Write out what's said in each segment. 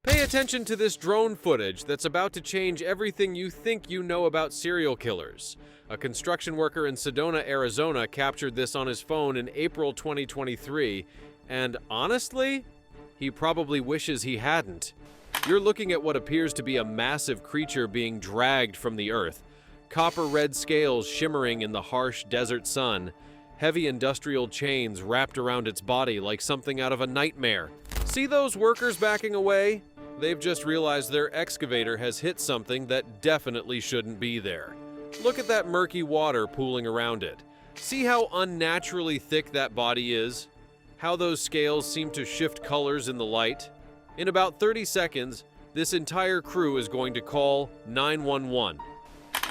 Pay attention to this drone footage that's about to change everything you think you know about serial killers. A construction worker in Sedona, Arizona captured this on his phone in April 2023, and honestly, he probably wishes he hadn't. You're looking at what appears to be a massive creature being dragged from the earth. Copper-red scales shimmering in the harsh desert sun. Heavy industrial chains wrapped around its body like something out of a nightmare. See those workers backing away? They've just realized their excavator has hit something that definitely shouldn't be there. Look at that murky water pooling around it. See how unnaturally thick that body is? How those scales seem to shift colors in the light? In about 30 seconds, this entire crew is going to call 911.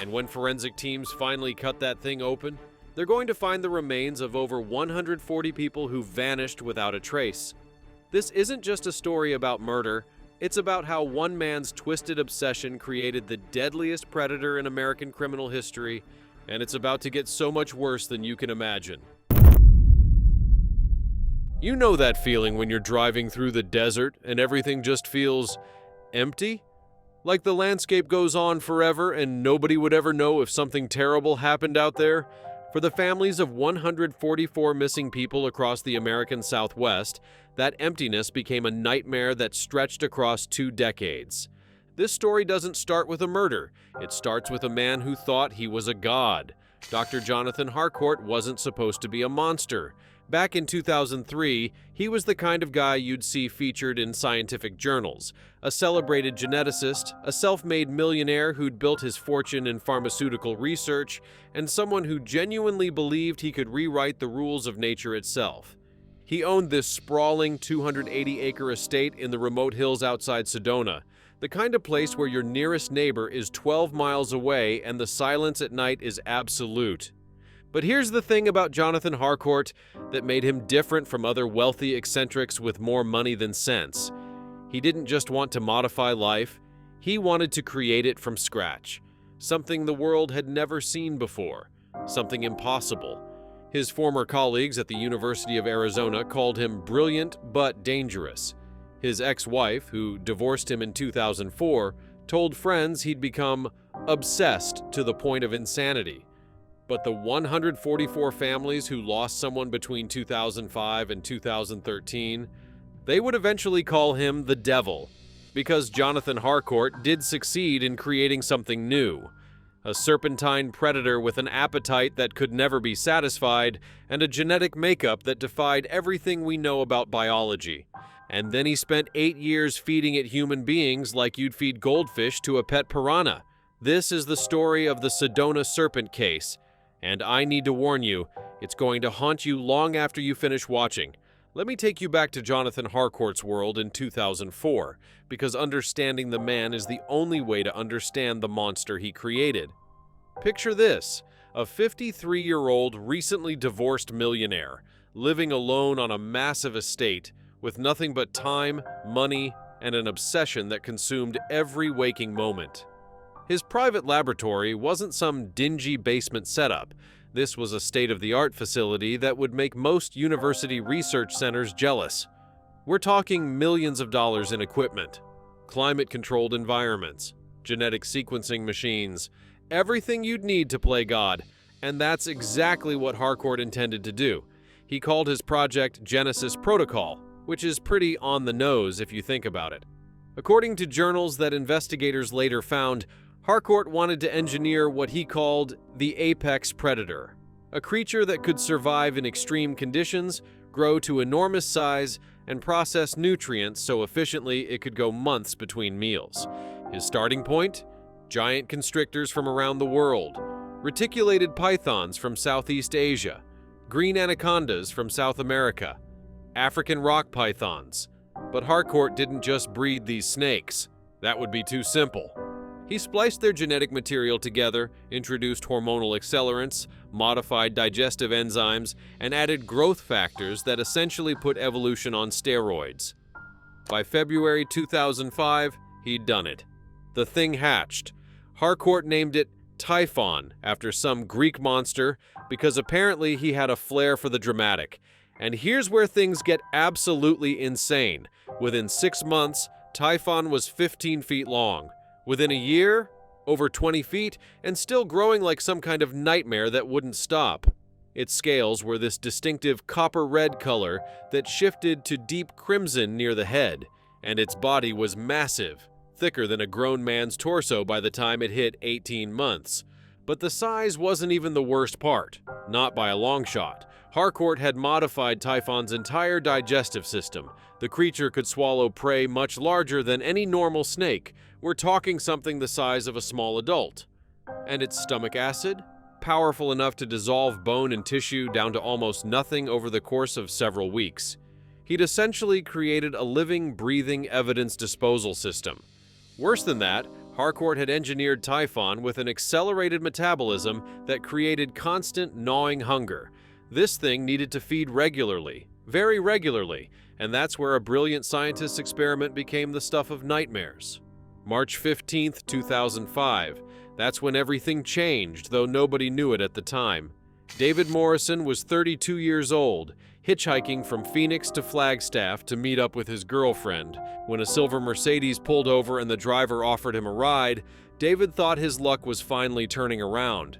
And when forensic teams finally cut that thing open, they're going to find the remains of over 140 people who vanished without a trace. This isn't just a story about murder. It's about how one man's twisted obsession created the deadliest predator in American criminal history, and it's about to get so much worse than you can imagine. You know that feeling when you're driving through the desert and everything just feels empty? Like the landscape goes on forever and nobody would ever know if something terrible happened out there? For the families of 144 missing people across the American Southwest, that emptiness became a nightmare that stretched across 2 decades. This story doesn't start with a murder. It starts with a man who thought he was a god. Dr. Jonathan Harcourt wasn't supposed to be a monster. Back in 2003, he was the kind of guy you'd see featured in scientific journals. A celebrated geneticist, a self-made millionaire who'd built his fortune in pharmaceutical research, and someone who genuinely believed he could rewrite the rules of nature itself. He owned this sprawling 280-acre estate in the remote hills outside Sedona, the kind of place where your nearest neighbor is 12 miles away and the silence at night is absolute. But here's the thing about Jonathan Harcourt that made him different from other wealthy eccentrics with more money than sense. He didn't just want to modify life, he wanted to create it from scratch. Something the world had never seen before. Something impossible. His former colleagues at the University of Arizona called him brilliant but dangerous. His ex-wife, who divorced him in 2004, told friends he'd become obsessed to the point of insanity. But the 144 families who lost someone between 2005 and 2013, they would eventually call him the devil, because Jonathan Harcourt did succeed in creating something new. A serpentine predator with an appetite that could never be satisfied, and a genetic makeup that defied everything we know about biology. And then he spent 8 years feeding it human beings like you'd feed goldfish to a pet piranha. This is the story of the Sedona serpent case. And I need to warn you, it's going to haunt you long after you finish watching. Let me take you back to Jonathan Harcourt's world in 2004, because understanding the man is the only way to understand the monster he created. Picture this, a 53-year-old recently divorced millionaire, living alone on a massive estate, with nothing but time, money, and an obsession that consumed every waking moment. His private laboratory wasn't some dingy basement setup. This was a state-of-the-art facility that would make most university research centers jealous. We're talking millions of dollars in equipment, climate-controlled environments, genetic sequencing machines, everything you'd need to play God, and that's exactly what Harcourt intended to do. He called his project Genesis Protocol, which is pretty on the nose if you think about it. According to journals that investigators later found, Harcourt wanted to engineer what he called the apex predator, a creature that could survive in extreme conditions, grow to enormous size, and process nutrients so efficiently it could go months between meals. His starting point? Giant constrictors from around the world, reticulated pythons from Southeast Asia, green anacondas from South America, African rock pythons. But Harcourt didn't just breed these snakes. That would be too simple. He spliced their genetic material together, introduced hormonal accelerants, modified digestive enzymes, and added growth factors that essentially put evolution on steroids. By February 2005, he'd done it. The thing hatched. Harcourt named it Typhon after some Greek monster because apparently he had a flair for the dramatic. And here's where things get absolutely insane. Within 6 months, Typhon was 15 feet long. Within a year, over 20 feet, and still growing like some kind of nightmare that wouldn't stop. Its scales were this distinctive copper-red color that shifted to deep crimson near the head, and its body was massive, thicker than a grown man's torso by the time it hit 18 months. But the size wasn't even the worst part, not by a long shot. Harcourt had modified Typhon's entire digestive system. The creature could swallow prey much larger than any normal snake. We're talking something the size of a small adult. And its stomach acid? Powerful enough to dissolve bone and tissue down to almost nothing over the course of several weeks. He'd essentially created a living, breathing evidence disposal system. Worse than that, Harcourt had engineered Typhon with an accelerated metabolism that created constant gnawing hunger. This thing needed to feed regularly, very regularly, and that's where a brilliant scientist's experiment became the stuff of nightmares. March 15th, 2005. That's when everything changed, though nobody knew it at the time. David Morrison was 32 years old, hitchhiking from Phoenix to Flagstaff to meet up with his girlfriend. When a silver Mercedes pulled over and the driver offered him a ride, David thought his luck was finally turning around.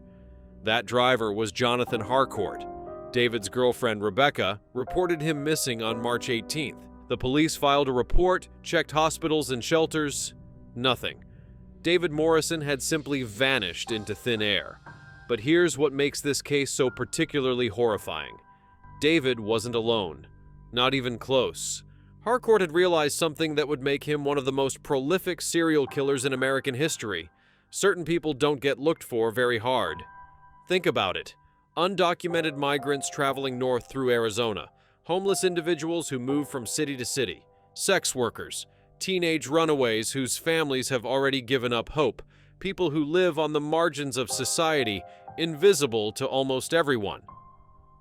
That driver was Jonathan Harcourt. David's girlfriend, Rebecca, reported him missing on March 18th. The police filed a report, checked hospitals and shelters. Nothing. David Morrison had simply vanished into thin air. But here's what makes this case so particularly horrifying. David wasn't alone. Not even close. Harcourt had realized something that would make him one of the most prolific serial killers in American history. Certain people don't get looked for very hard. Think about it. Undocumented migrants traveling north through Arizona, homeless individuals who move from city to city, sex workers, teenage runaways whose families have already given up hope, people who live on the margins of society, invisible to almost everyone.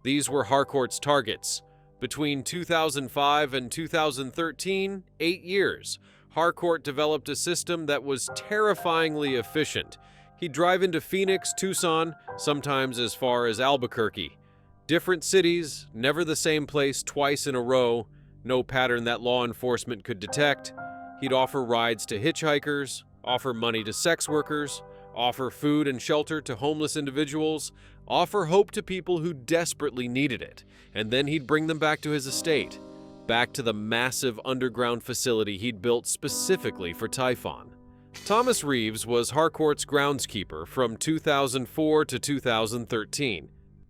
These were Harcourt's targets. Between 2005 and 2013, 8 years, Harcourt developed a system that was terrifyingly efficient. He'd drive into Phoenix, Tucson, sometimes as far as Albuquerque. Different cities, never the same place twice in a row, no pattern that law enforcement could detect. He'd offer rides to hitchhikers, offer money to sex workers, offer food and shelter to homeless individuals, offer hope to people who desperately needed it, and then he'd bring them back to his estate, back to the massive underground facility he'd built specifically for Typhon. Thomas Reeves was Harcourt's groundskeeper from 2004 to 2013.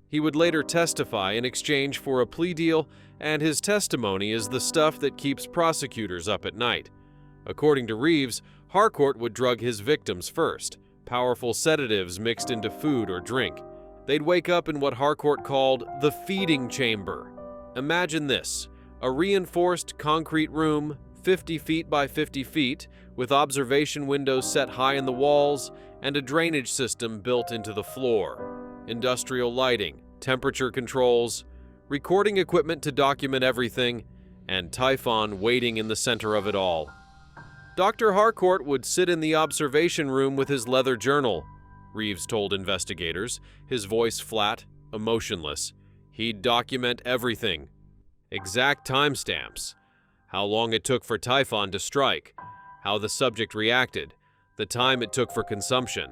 He would later testify in exchange for a plea deal, and his testimony is the stuff that keeps prosecutors up at night. According to Reeves, Harcourt would drug his victims first, powerful sedatives mixed into food or drink. They'd wake up in what Harcourt called the feeding chamber. Imagine this: a reinforced concrete room, 50 feet by 50 feet, with observation windows set high in the walls and a drainage system built into the floor. Industrial lighting, temperature controls, recording equipment to document everything, and Typhon waiting in the center of it all. Dr. Harcourt would sit in the observation room with his leather journal, Reeves told investigators, his voice flat, emotionless. He'd document everything. Exact timestamps. How long it took for Typhon to strike, how the subject reacted, the time it took for consumption.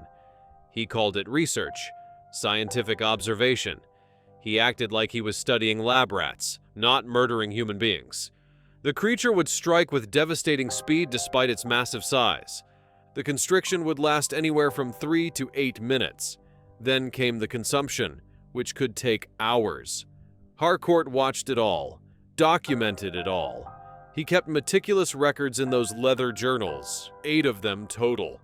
He called it research, scientific observation. He acted like he was studying lab rats, not murdering human beings. The creature would strike with devastating speed despite its massive size. The constriction would last anywhere from 3 to 8 minutes. Then came the consumption, which could take hours. Harcourt watched it all, documented it all. He kept meticulous records in those leather journals, 8 of them total.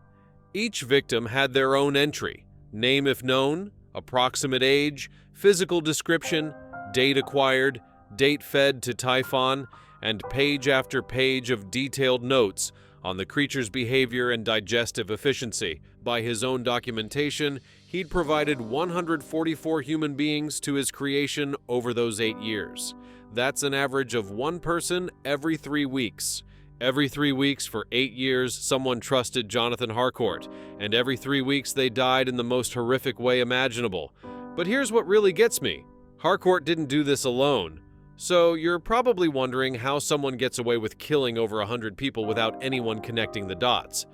Each victim had their own entry: name if known, approximate age, physical description, date acquired, date fed to Typhon, and page after page of detailed notes on the creature's behavior and digestive efficiency. By his own documentation, he'd provided 144 human beings to his creation over those 8 years. That's an average of 1 person every 3 weeks. Every 3 weeks for 8 years, someone trusted Jonathan Harcourt, and every 3 weeks they died in the most horrific way imaginable. But here's what really gets me. Harcourt didn't do this alone. So you're probably wondering how someone gets away with killing over 100 people without anyone connecting the dots.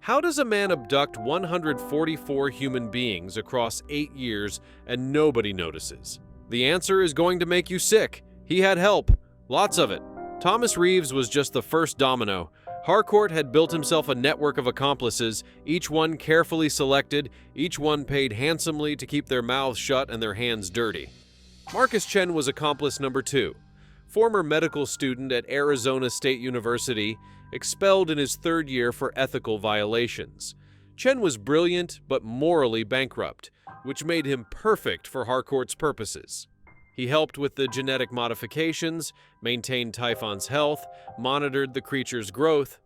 How does a man abduct 144 human beings across 8 years and nobody notices? The answer is going to make you sick. He had help. Lots of it. Thomas Reeves was just the first domino. Harcourt had built himself a network of accomplices, each one carefully selected, each one paid handsomely to keep their mouths shut and their hands dirty. Marcus Chen was accomplice number 2. Former medical student at Arizona State University, expelled in his 3rd year for ethical violations. Chen was brilliant but morally bankrupt, which made him perfect for Harcourt's purposes. He helped with the genetic modifications, maintained Typhon's health, monitored the creature's growth.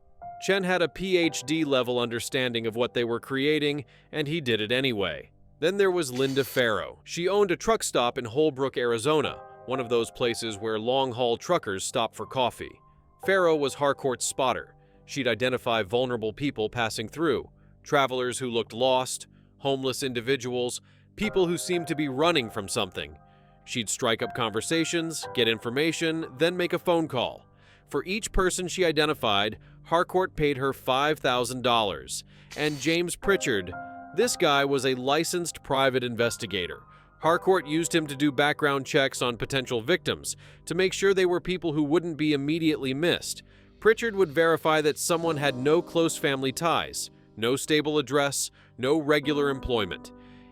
Chen had a PhD-level understanding of what they were creating, and he did it anyway. Then there was Linda Farrow. She owned a truck stop in Holbrook, Arizona, one of those places where long-haul truckers stop for coffee. Farrow was Harcourt's spotter. She'd identify vulnerable people passing through, travelers who looked lost, homeless individuals, people who seemed to be running from something. She'd strike up conversations, get information, then make a phone call. For each person she identified, Harcourt paid her $5,000. And James Pritchard, this guy was a licensed private investigator. Harcourt used him to do background checks on potential victims, to make sure they were people who wouldn't be immediately missed. Pritchard would verify that someone had no close family ties, no stable address, no regular employment.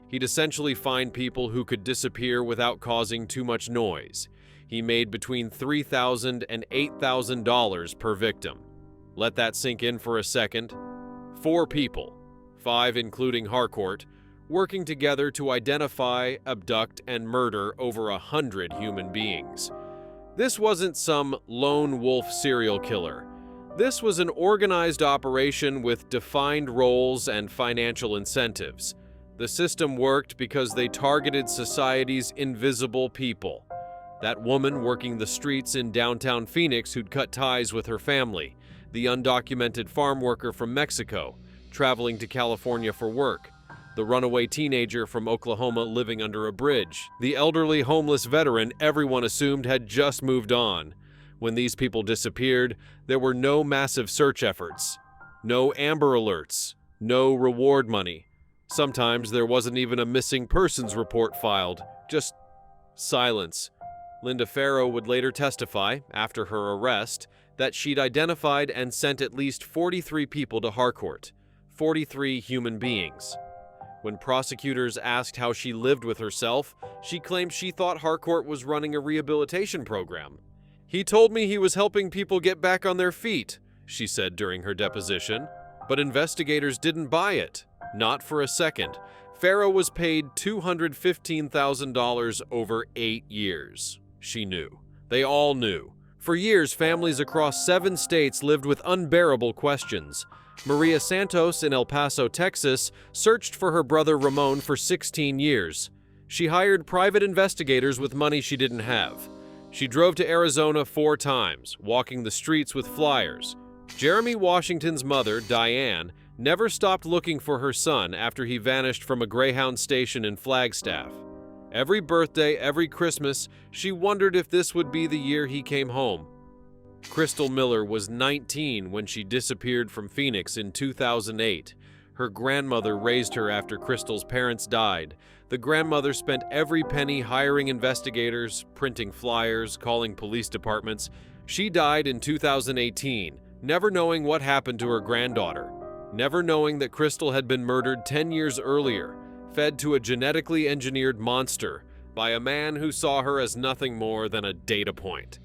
He'd essentially find people who could disappear without causing too much noise. He made between $3,000 and $8,000 per victim. Let that sink in for a second. 4 people, 5 including Harcourt, working together to identify, abduct, and murder over 100 human beings. This wasn't some lone wolf serial killer. This was an organized operation with defined roles and financial incentives. The system worked because they targeted society's invisible people. That woman working the streets in downtown Phoenix who'd cut ties with her family, the undocumented farm worker from Mexico, traveling to California for work, the runaway teenager from Oklahoma living under a bridge, the elderly homeless veteran everyone assumed had just moved on. When these people disappeared, there were no massive search efforts, no Amber Alerts, no reward money. Sometimes there wasn't even a missing persons report filed, just silence. Linda Farrow would later testify, after her arrest, that she'd identified and sent at least 43 people to Harcourt, 43 human beings. When prosecutors asked how she lived with herself, she claimed she thought Harcourt was running a rehabilitation program. "He told me he was helping people get back on their feet," she said during her deposition. But investigators didn't buy it. Not for a second. Farrow was paid $215,000 over 8 years. She knew. They all knew. For years, families across 7 states lived with unbearable questions. Maria Santos in El Paso, Texas, searched for her brother Ramon for 16 years. She hired private investigators with money she didn't have. She drove to Arizona 4 times, walking the streets with flyers. Jeremy Washington's mother, Diane, never stopped looking for her son after he vanished from a Greyhound station in Flagstaff. Every birthday, every Christmas, she wondered if this would be the year he came home. Crystal Miller was 19 when she disappeared from Phoenix in 2008. Her grandmother raised her after Crystal's parents died. The grandmother spent every penny hiring investigators, printing flyers, calling police departments. She died in 2018, never knowing what happened to her granddaughter. Never knowing that Crystal had been murdered 10 years earlier, fed to a genetically engineered monster by a man who saw her as nothing more than a data point.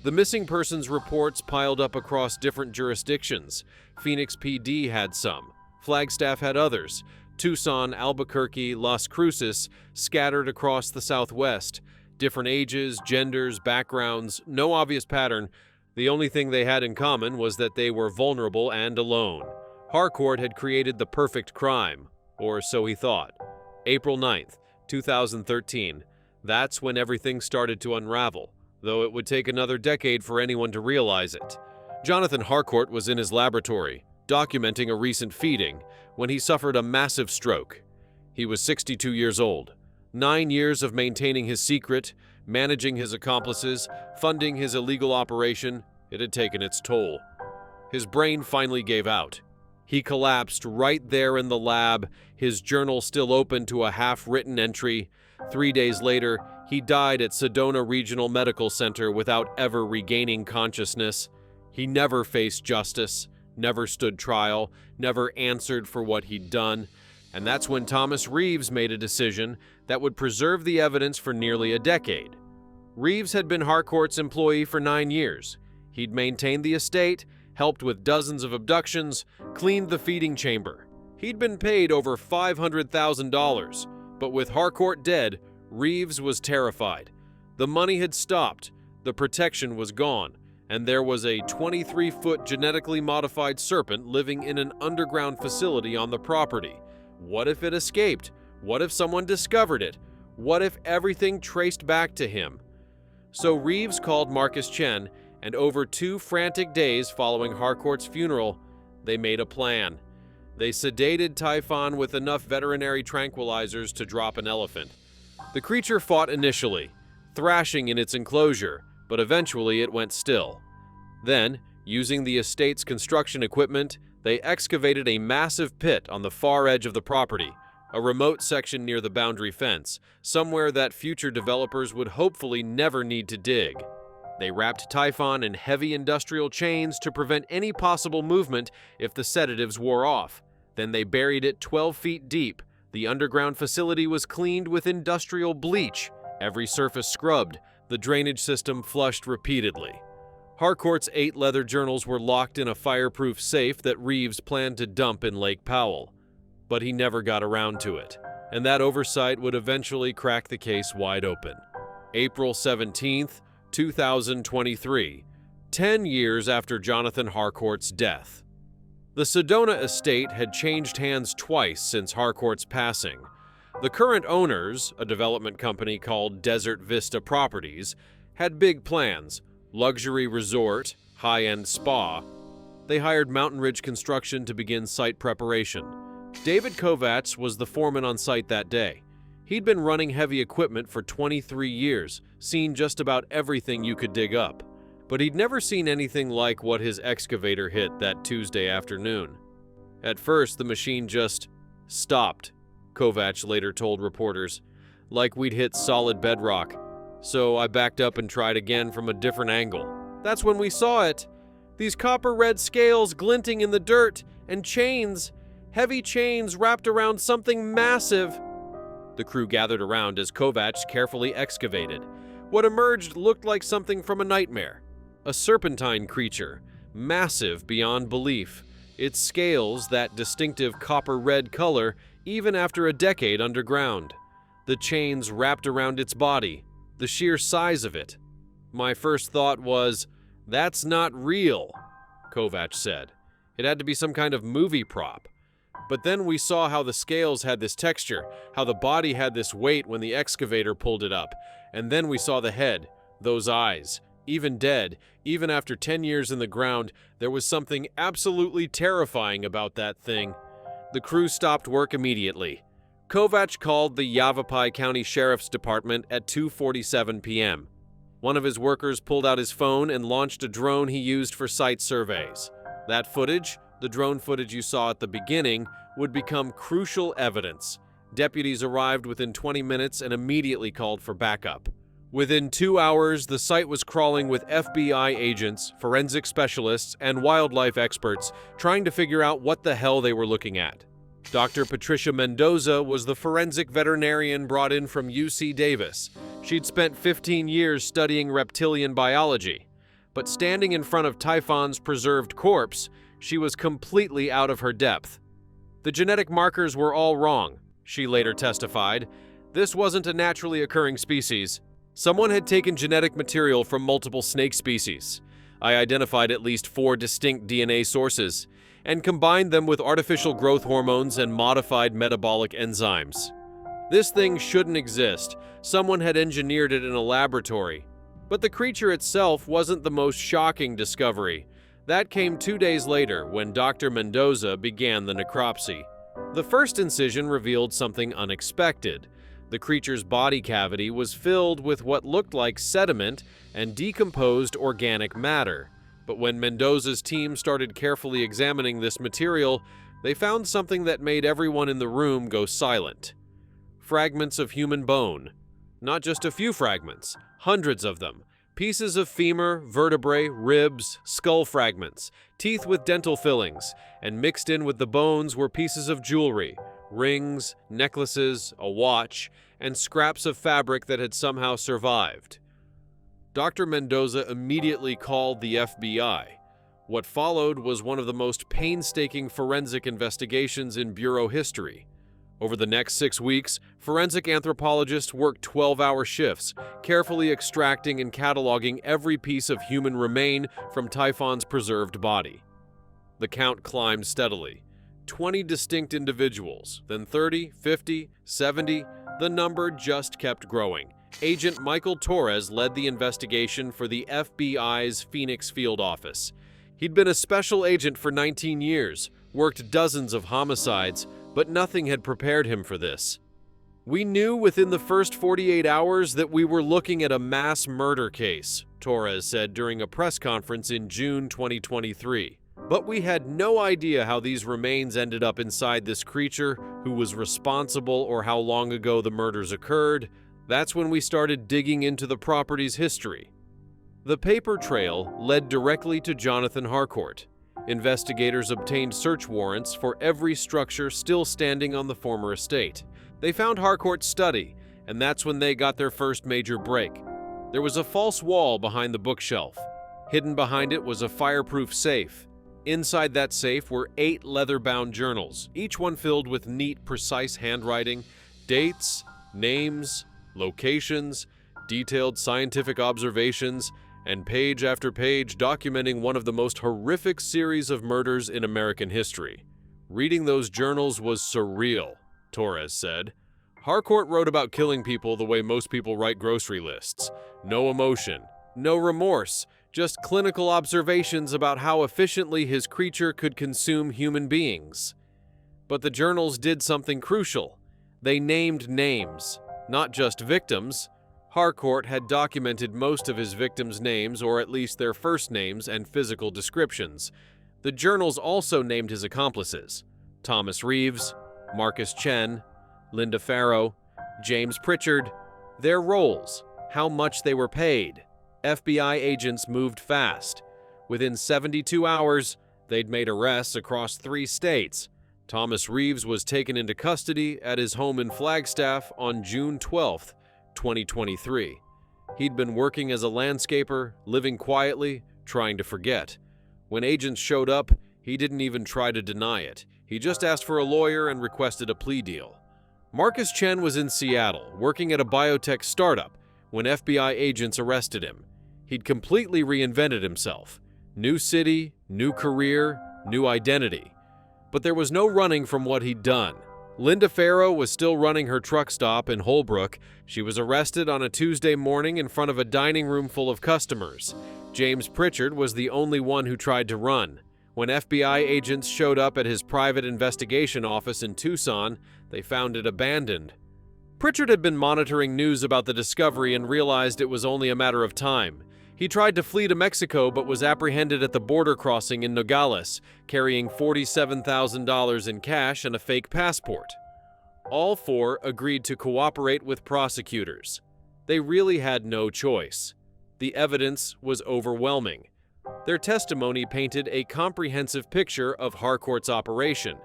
The missing persons reports piled up across different jurisdictions. Phoenix PD had some. Flagstaff had others. Tucson, Albuquerque, Las Cruces scattered across the Southwest. Different ages, genders, backgrounds, no obvious pattern. The only thing they had in common was that they were vulnerable and alone. Harcourt had created the perfect crime, or so he thought. April 9th, 2013. That's when everything started to unravel, though it would take another decade for anyone to realize it. Jonathan Harcourt was in his laboratory, documenting a recent feeding, when he suffered a massive stroke. He was 62 years old. 9 years of maintaining his secret, managing his accomplices, funding his illegal operation, it had taken its toll. His brain finally gave out. He collapsed right there in the lab, his journal still open to a half-written entry. 3 days later, he died at Sedona Regional Medical Center without ever regaining consciousness. He never faced justice, never stood trial, never answered for what he'd done. And that's when Thomas Reeves made a decision that would preserve the evidence for nearly a decade. Reeves had been Harcourt's employee for 9 years. He'd maintained the estate, helped with dozens of abductions, cleaned the feeding chamber. He'd been paid over $500,000, but with Harcourt dead, Reeves was terrified. The money had stopped, the protection was gone, and there was a 23-foot genetically modified serpent living in an underground facility on the property. What if it escaped? What if someone discovered it? What if everything traced back to him? So Reeves called Marcus Chen, and over 2 frantic days following Harcourt's funeral, they made a plan. They sedated Typhon with enough veterinary tranquilizers to drop an elephant. The creature fought initially, thrashing in its enclosure, but eventually it went still. Then, using the estate's construction equipment, they excavated a massive pit on the far edge of the property, a remote section near the boundary fence, somewhere that future developers would hopefully never need to dig. They wrapped Typhon in heavy industrial chains to prevent any possible movement if the sedatives wore off. Then they buried it 12 feet deep. The underground facility was cleaned with industrial bleach, every surface scrubbed, the drainage system flushed repeatedly. Harcourt's 8 leather journals were locked in a fireproof safe that Reeves planned to dump in Lake Powell. But he never got around to it, and that oversight would eventually crack the case wide open. April 17th, 2023, 10 years after Jonathan Harcourt's death. The Sedona estate had changed hands twice since Harcourt's passing. The current owners, a development company called Desert Vista Properties, had big plans: luxury resort, high-end spa. They hired Mountain Ridge Construction to begin site preparation. David Kovacs was the foreman on site that day. He'd been running heavy equipment for 23 years, seen just about everything you could dig up. But he'd never seen anything like what his excavator hit that Tuesday afternoon. At first, the machine just stopped, Kovacs later told reporters, like we'd hit solid bedrock. So I backed up and tried again from a different angle. That's when we saw it. These copper-red scales glinting in the dirt, and chains, heavy chains wrapped around something massive. The crew gathered around as Kovacs carefully excavated. What emerged looked like something from a nightmare. A serpentine creature, massive beyond belief. Its scales, that distinctive copper-red color, even after a decade underground. The chains wrapped around its body, the sheer size of it. My first thought was, "That's not real," Kovacs said. "It had to be some kind of movie prop." But then we saw how the scales had this texture, how the body had this weight when the excavator pulled it up. And then we saw the head, those eyes. Even dead, even after 10 years in the ground, there was something absolutely terrifying about that thing. The crew stopped work immediately. Kovacs called the Yavapai County Sheriff's Department at 2:47 p.m. One of his workers pulled out his phone and launched a drone he used for site surveys. That footage, the drone footage you saw at the beginning, would become crucial evidence. Deputies arrived within 20 minutes and immediately called for backup. Within 2 hours, the site was crawling with FBI agents, forensic specialists, and wildlife experts trying to figure out what the hell they were looking at. Dr. Patricia Mendoza was the forensic veterinarian brought in from UC Davis. She'd spent 15 years studying reptilian biology. But standing in front of Typhon's preserved corpse, she was completely out of her depth. The genetic markers were all wrong, she later testified. This wasn't a naturally occurring species. Someone had taken genetic material from multiple snake species. I identified at least 4 distinct DNA sources and combined them with artificial growth hormones and modified metabolic enzymes. This thing shouldn't exist. Someone had engineered it in a laboratory. But the creature itself wasn't the most shocking discovery. That came 2 days later when Dr. Mendoza began the necropsy. The first incision revealed something unexpected. The creature's body cavity was filled with what looked like sediment and decomposed organic matter. But when Mendoza's team started carefully examining this material, they found something that made everyone in the room go silent. Fragments of human bone. Not just a few fragments, hundreds of them. Pieces of femur, vertebrae, ribs, skull fragments, teeth with dental fillings, and mixed in with the bones were pieces of jewelry, rings, necklaces, a watch, and scraps of fabric that had somehow survived. Dr. Mendoza immediately called the FBI. What followed was one of the most painstaking forensic investigations in Bureau history. Over the next 6 weeks, forensic anthropologists worked 12-hour shifts, carefully extracting and cataloging every piece of human remain from Typhon's preserved body. The count climbed steadily. 20 distinct individuals, then 30, 50, 70, the number just kept growing. Agent Michael Torres led the investigation for the FBI's Phoenix Field Office. He'd been a special agent for 19 years, worked dozens of homicides, but nothing had prepared him for this. "We knew within the first 48 hours that we were looking at a mass murder case," Torres said during a press conference in June 2023. "But we had no idea how these remains ended up inside this creature, who was responsible, or how long ago the murders occurred. That's when we started digging into the property's history." The paper trail led directly to Jonathan Harcourt. Investigators obtained search warrants for every structure still standing on the former estate. They found Harcourt's study, and that's when they got their first major break. There was a false wall behind the bookshelf. Hidden behind it was a fireproof safe. Inside that safe were 8 leather-bound journals, each one filled with neat, precise handwriting, dates, names, locations, detailed scientific observations, and page after page documenting one of the most horrific series of murders in American history. Reading those journals was surreal, Torres said. Harcourt wrote about killing people the way most people write grocery lists. No emotion, no remorse, just clinical observations about how efficiently his creature could consume human beings. But the journals did something crucial. They named names, not just victims. Harcourt had documented most of his victims' names, or at least their first names and physical descriptions. The journals also named his accomplices: Thomas Reeves, Marcus Chen, Linda Farrow, James Pritchard, their roles, how much they were paid. FBI agents moved fast. Within 72 hours, they'd made arrests across 3 states. Thomas Reeves was taken into custody at his home in Flagstaff on June 12th, 2023. He'd been working as a landscaper, living quietly, trying to forget. When agents showed up, he didn't even try to deny it. He just asked for a lawyer and requested a plea deal. Marcus Chen was in Seattle, working at a biotech startup, when FBI agents arrested him. He'd completely reinvented himself. New city, new career, new identity. But there was no running from what he'd done. Linda Farrow was still running her truck stop in Holbrook. She was arrested on a Tuesday morning in front of a dining room full of customers. James Pritchard was the only one who tried to run. When FBI agents showed up at his private investigation office in Tucson, they found it abandoned. Pritchard had been monitoring news about the discovery and realized it was only a matter of time. He tried to flee to Mexico but was apprehended at the border crossing in Nogales, carrying $47,000 in cash and a fake passport. All 4 agreed to cooperate with prosecutors. They really had no choice. The evidence was overwhelming. Their testimony painted a comprehensive picture of Harcourt's operation.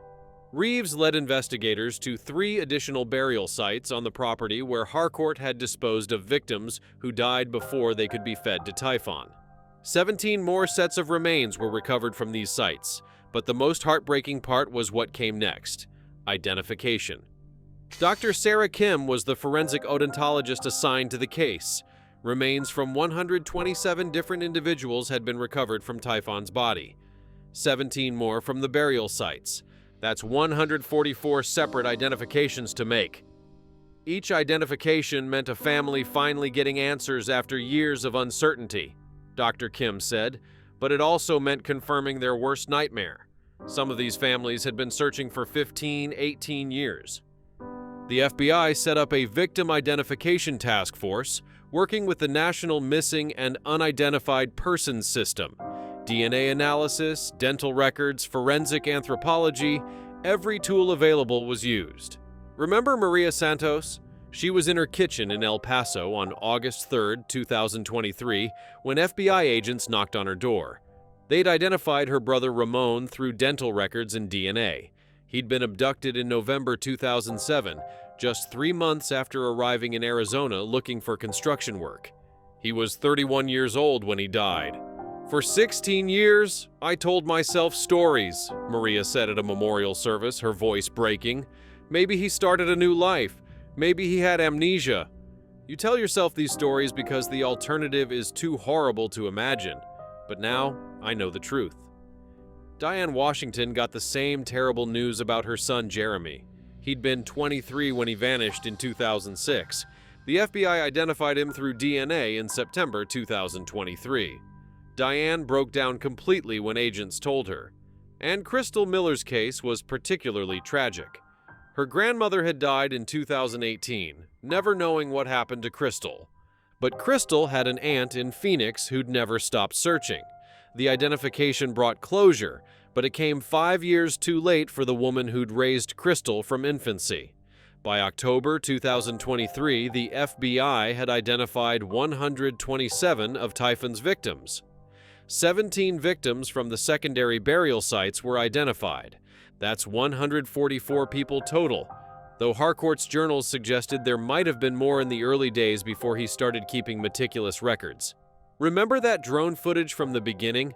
Reeves led investigators to 3 additional burial sites on the property where Harcourt had disposed of victims who died before they could be fed to Typhon. 17 more sets of remains were recovered from these sites, but the most heartbreaking part was what came next: identification. Dr. Sarah Kim was the forensic odontologist assigned to the case. Remains from 127 different individuals had been recovered from Typhon's body. 17 more from the burial sites. That's 144 separate identifications to make. Each identification meant a family finally getting answers after years of uncertainty, Dr. Kim said, but it also meant confirming their worst nightmare. Some of these families had been searching for 15, 18 years. The FBI set up a victim identification task force working with the National Missing and Unidentified Persons System. DNA analysis, dental records, forensic anthropology, every tool available was used. Remember Maria Santos? She was in her kitchen in El Paso on August 3, 2023, when FBI agents knocked on her door. They'd identified her brother Ramon through dental records and DNA. He'd been abducted in November 2007, just 3 months after arriving in Arizona looking for construction work. He was 31 years old when he died. "For 16 years, I told myself stories," Maria said at a memorial service, her voice breaking. "Maybe he started a new life. Maybe he had amnesia." You tell yourself these stories because the alternative is too horrible to imagine. But now, I know the truth. Diane Washington got the same terrible news about her son Jeremy. He'd been 23 when he vanished in 2006. The FBI identified him through DNA in September 2023. Diane broke down completely when agents told her. And Crystal Miller's case was particularly tragic. Her grandmother had died in 2018, never knowing what happened to Crystal. But Crystal had an aunt in Phoenix who'd never stopped searching. The identification brought closure, but it came 5 years too late for the woman who'd raised Crystal from infancy. By October 2023, the FBI had identified 127 of Typhon's victims. 17 victims from the secondary burial sites were identified. That's 144 people total, though Harcourt's journals suggested there might have been more in the early days before he started keeping meticulous records. Remember that drone footage from the beginning?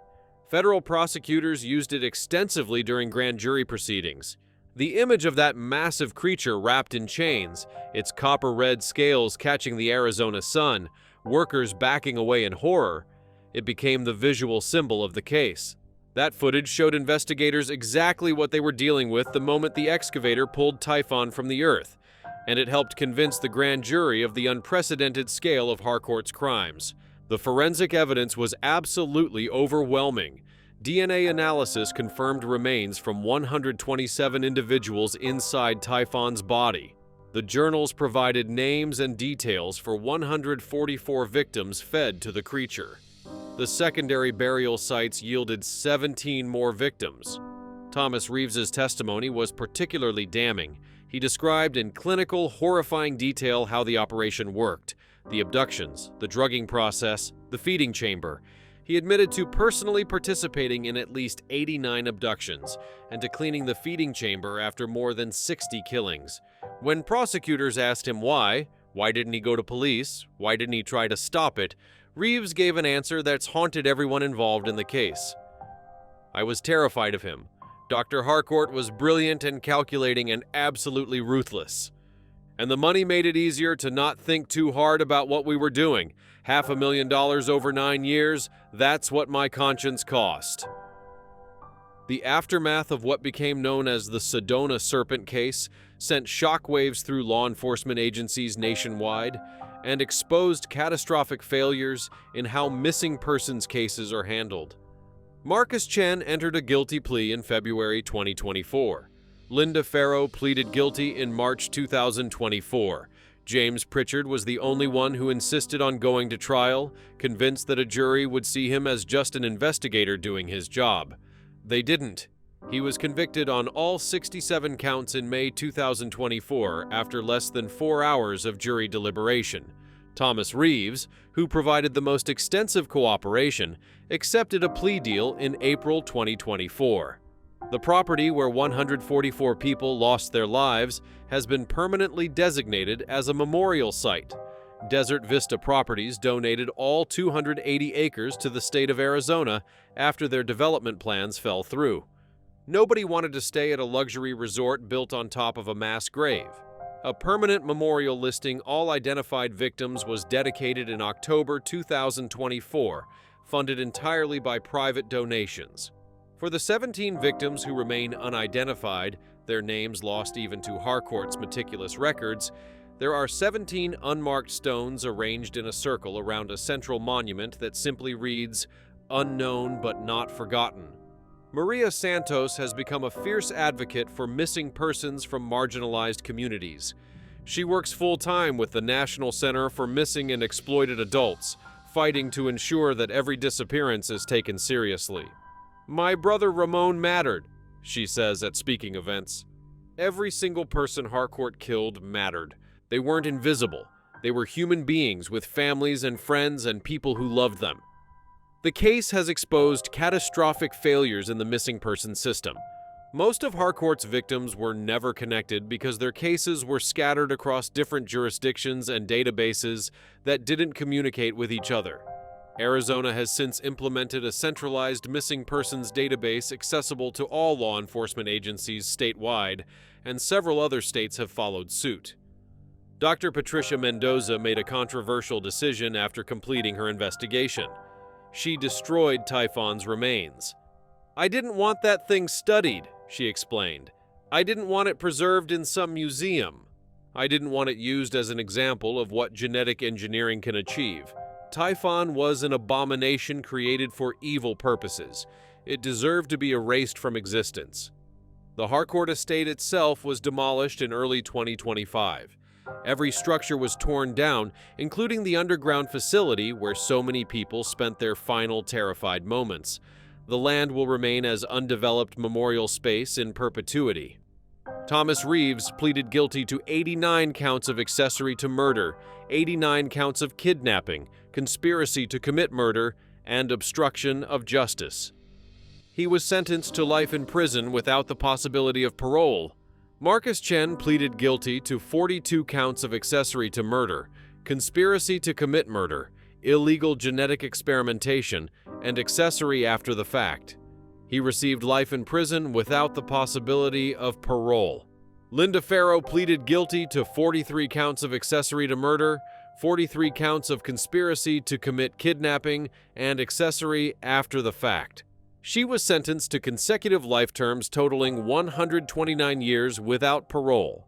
Federal prosecutors used it extensively during grand jury proceedings. The image of that massive creature wrapped in chains, its copper-red scales catching the Arizona sun, workers backing away in horror, it became the visual symbol of the case. That footage showed investigators exactly what they were dealing with the moment the excavator pulled Typhon from the earth, and it helped convince the grand jury of the unprecedented scale of Harcourt's crimes. The forensic evidence was absolutely overwhelming. DNA analysis confirmed remains from 127 individuals inside Typhon's body. The journals provided names and details for 144 victims fed to the creature. The secondary burial sites yielded 17 more victims. Thomas Reeves's testimony was particularly damning. He described in clinical, horrifying detail how the operation worked: the abductions, the drugging process, the feeding chamber. He admitted to personally participating in at least 89 abductions and to cleaning the feeding chamber after more than 60 killings. When prosecutors asked him why didn't he go to police, why didn't he try to stop it, Reeves gave an answer that's haunted everyone involved in the case. "I was terrified of him. Dr. Harcourt was brilliant and calculating and absolutely ruthless. And the money made it easier to not think too hard about what we were doing. $500,000 over 9 years, that's what my conscience cost." The aftermath of what became known as the Sedona Serpent case sent shockwaves through law enforcement agencies nationwide and exposed catastrophic failures in how missing persons cases are handled. Marcus Chen entered a guilty plea in February 2024. Linda Farrow pleaded guilty in March 2024. James Pritchard was the only one who insisted on going to trial, convinced that a jury would see him as just an investigator doing his job. They didn't. He was convicted on all 67 counts in May 2024 after less than 4 hours of jury deliberation. Thomas Reeves, who provided the most extensive cooperation, accepted a plea deal in April 2024. The property where 144 people lost their lives has been permanently designated as a memorial site. Desert Vista Properties donated all 280 acres to the state of Arizona after their development plans fell through. Nobody wanted to stay at a luxury resort built on top of a mass grave. A permanent memorial listing all identified victims was dedicated in October 2024, funded entirely by private donations. For the 17 victims who remain unidentified, their names lost even to Harcourt's meticulous records, there are 17 unmarked stones arranged in a circle around a central monument that simply reads, "Unknown but not forgotten." Maria Santos has become a fierce advocate for missing persons from marginalized communities. She works full-time with the National Center for Missing and Exploited Adults, fighting to ensure that every disappearance is taken seriously. "My brother Ramon mattered," she says at speaking events. Every single person Harcourt killed mattered. They weren't invisible. They were human beings with families and friends and people who loved them. The case has exposed catastrophic failures in the missing person system. Most of Harcourt's victims were never connected because their cases were scattered across different jurisdictions and databases that didn't communicate with each other. Arizona has since implemented a centralized missing persons database accessible to all law enforcement agencies statewide, and several other states have followed suit. Dr. Patricia Mendoza made a controversial decision after completing her investigation. She destroyed Typhon's remains. "I didn't want that thing studied," she explained. "I didn't want it preserved in some museum. I didn't want it used as an example of what genetic engineering can achieve. Typhon was an abomination created for evil purposes. It deserved to be erased from existence." The Harcourt estate itself was demolished in early 2025. Every structure was torn down, including the underground facility where so many people spent their final terrified moments. The land will remain as undeveloped memorial space in perpetuity. Thomas Reeves pleaded guilty to 89 counts of accessory to murder, 89 counts of kidnapping, conspiracy to commit murder, and obstruction of justice. He was sentenced to life in prison without the possibility of parole. Marcus Chen pleaded guilty to 42 counts of accessory to murder, conspiracy to commit murder, illegal genetic experimentation, and accessory after the fact. He received life in prison without the possibility of parole. Linda Farrow pleaded guilty to 43 counts of accessory to murder, 43 counts of conspiracy to commit kidnapping, and accessory after the fact. She was sentenced to consecutive life terms totaling 129 years without parole.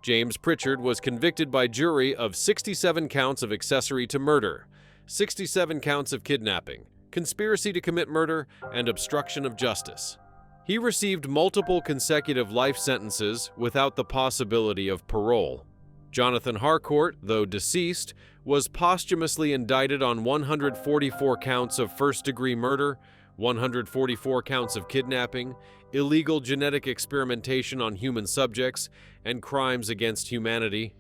James Pritchard was convicted by jury of 67 counts of accessory to murder, 67 counts of kidnapping, conspiracy to commit murder, and obstruction of justice. He received multiple consecutive life sentences without the possibility of parole. Jonathan Harcourt, though deceased, was posthumously indicted on 144 counts of first-degree murder, 144 counts of kidnapping, illegal genetic experimentation on human subjects, and crimes against humanity.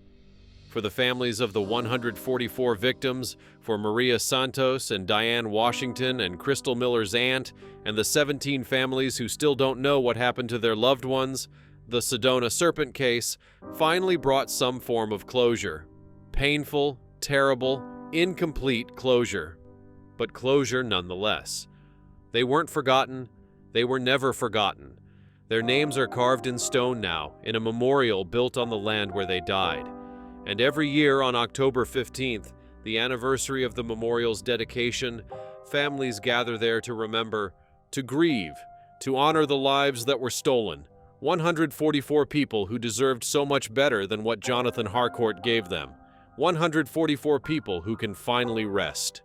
For the families of the 144 victims, for Maria Santos and Diane Washington and Crystal Miller's aunt, and the 17 families who still don't know what happened to their loved ones, the Sedona Serpent case finally brought some form of closure. Painful, terrible, incomplete closure. But closure nonetheless. They weren't forgotten. They were never forgotten. Their names are carved in stone now, in a memorial built on the land where they died. And every year on October 15th, the anniversary of the memorial's dedication, families gather there to remember, to grieve, to honor the lives that were stolen. 144 people who deserved so much better than what Jonathan Harcourt gave them. 144 people who can finally rest.